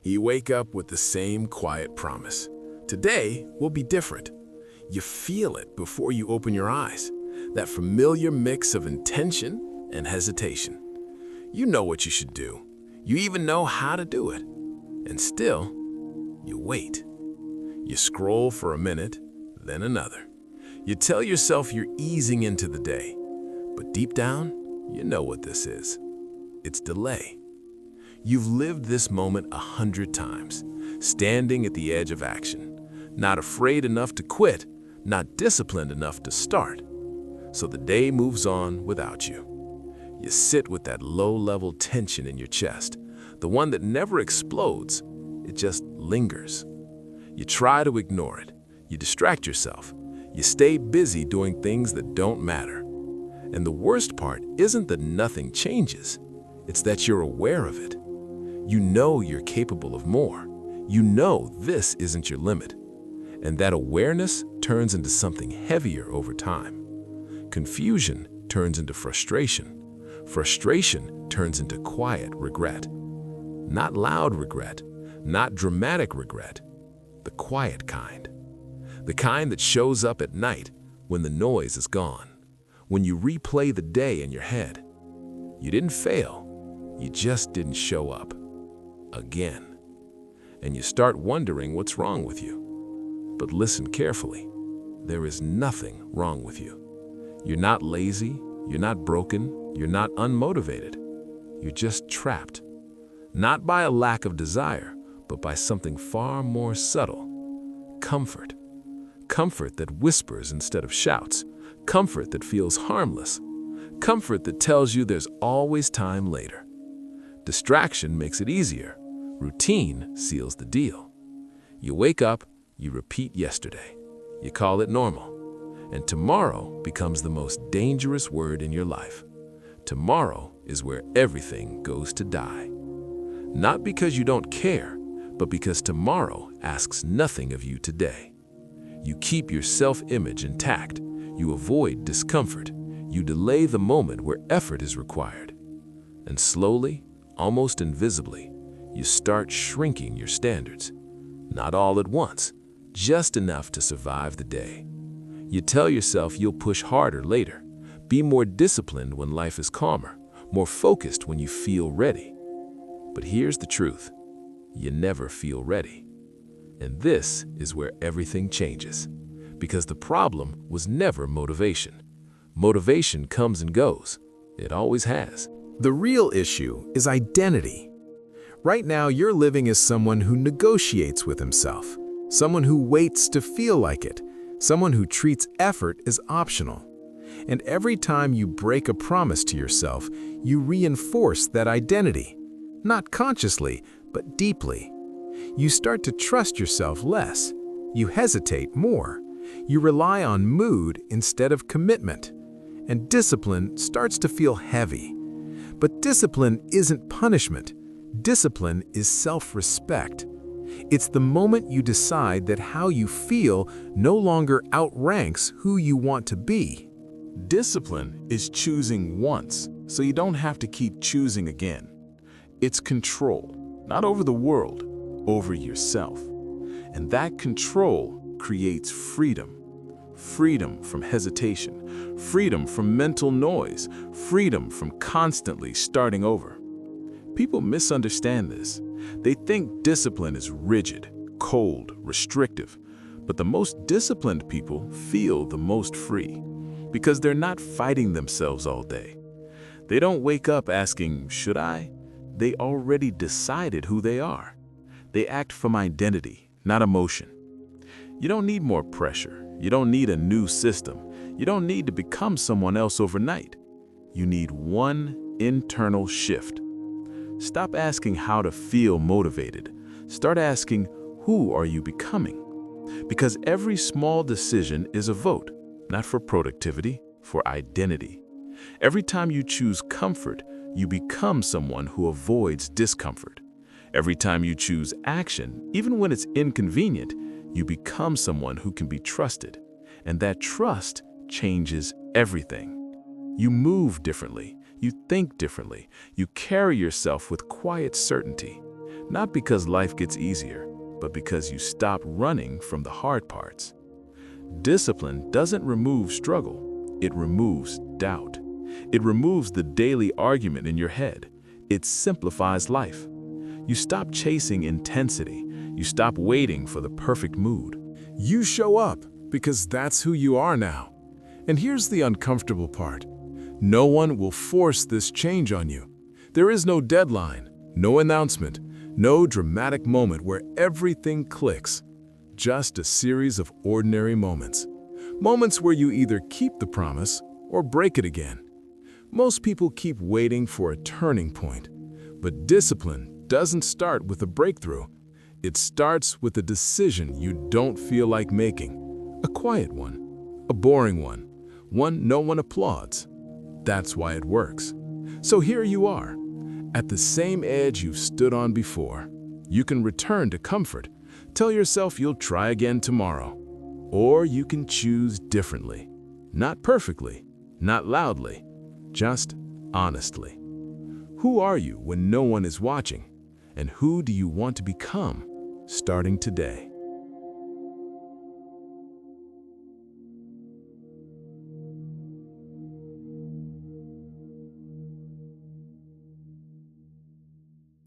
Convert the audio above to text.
You wake up with the same quiet promise. Today will be different. You feel it before you open your eyes, that familiar mix of intention and hesitation. You know what you should do. You even know how to do it. And still, you wait. You scroll for a minute, then another. You tell yourself you're easing into the day. But deep down, you know what this is. It's delay. You've lived this moment 100 times, standing at the edge of action, not afraid enough to quit, not disciplined enough to start. So the day moves on without you. You sit with that low-level tension in your chest, the one that never explodes, it just lingers. You try to ignore it. You distract yourself. You stay busy doing things that don't matter. And the worst part isn't that nothing changes. It's that you're aware of it. You know you're capable of more. You know this isn't your limit. And that awareness turns into something heavier over time. Confusion turns into frustration. Frustration turns into quiet regret. Not loud regret, not dramatic regret, the quiet kind. The kind that shows up at night when the noise is gone, when you replay the day in your head. You didn't fail, you just didn't show up. Again. And you start wondering what's wrong with you. But listen carefully. There is nothing wrong with you. You're not lazy, you're not broken, you're not unmotivated. You're just trapped. Not by a lack of desire, but by something far more subtle. Comfort. Comfort that whispers instead of shouts. Comfort that feels harmless. Comfort that tells you there's always time later. Distraction makes it easier. Routine seals the deal. You wake up, you repeat yesterday. You call it normal. And tomorrow becomes the most dangerous word in your life. Tomorrow is where everything goes to die. Not because you don't care, but because tomorrow asks nothing of you today. You keep your self-image intact. You avoid discomfort. You delay the moment where effort is required. And slowly, almost invisibly, you start shrinking your standards. Not all at once, just enough to survive the day. You tell yourself you'll push harder later, be more disciplined when life is calmer, more focused when you feel ready. But here's the truth. You never feel ready. And this is where everything changes. Because the problem was never motivation. Motivation comes and goes. It always has. The real issue is identity. Right now, you're living as someone who negotiates with himself, someone who waits to feel like it, someone who treats effort as optional. And every time you break a promise to yourself, you reinforce that identity. Not consciously, but deeply. You start to trust yourself less. You hesitate more. You rely on mood instead of commitment. And discipline starts to feel heavy. But discipline isn't punishment. Discipline is self-respect. It's the moment you decide that how you feel no longer outranks who you want to be. Discipline is choosing once, so you don't have to keep choosing again. It's control, not over the world, over yourself. And that control creates freedom. Freedom from hesitation, freedom from mental noise, freedom from constantly starting over. People misunderstand this. They think discipline is rigid, cold, restrictive. But the most disciplined people feel the most free because they're not fighting themselves all day. They don't wake up asking, should I? They already decided who they are. They act from identity, not emotion. You don't need more pressure. You don't need a new system. You don't need to become someone else overnight. You need one internal shift. Stop asking how to feel motivated. Start asking, who are you becoming? Because every small decision is a vote, not for productivity, for identity. Every time you choose comfort, you become someone who avoids discomfort. Every time you choose action, even when it's inconvenient, you become someone who can be trusted. And that trust changes everything. You move differently. You think differently. You carry yourself with quiet certainty. Not because life gets easier, but because you stop running from the hard parts. Discipline doesn't remove struggle, it removes doubt. It removes the daily argument in your head. It simplifies life. You stop chasing intensity. You stop waiting for the perfect mood. You show up because that's who you are now. And here's the uncomfortable part. No one will force this change on you. There is no deadline, no announcement, no dramatic moment where everything clicks. Just a series of ordinary moments. Moments where you either keep the promise or break it again. Most people keep waiting for a turning point, but discipline doesn't start with a breakthrough. It starts with a decision you don't feel like making. A quiet one, a boring one no one applauds. That's why it works. So here you are, at the same edge you've stood on before. You can return to comfort. Tell yourself you'll try again tomorrow. Or you can choose differently. Not perfectly, not loudly, just honestly. Who are you when no one is watching? And who do you want to become starting today?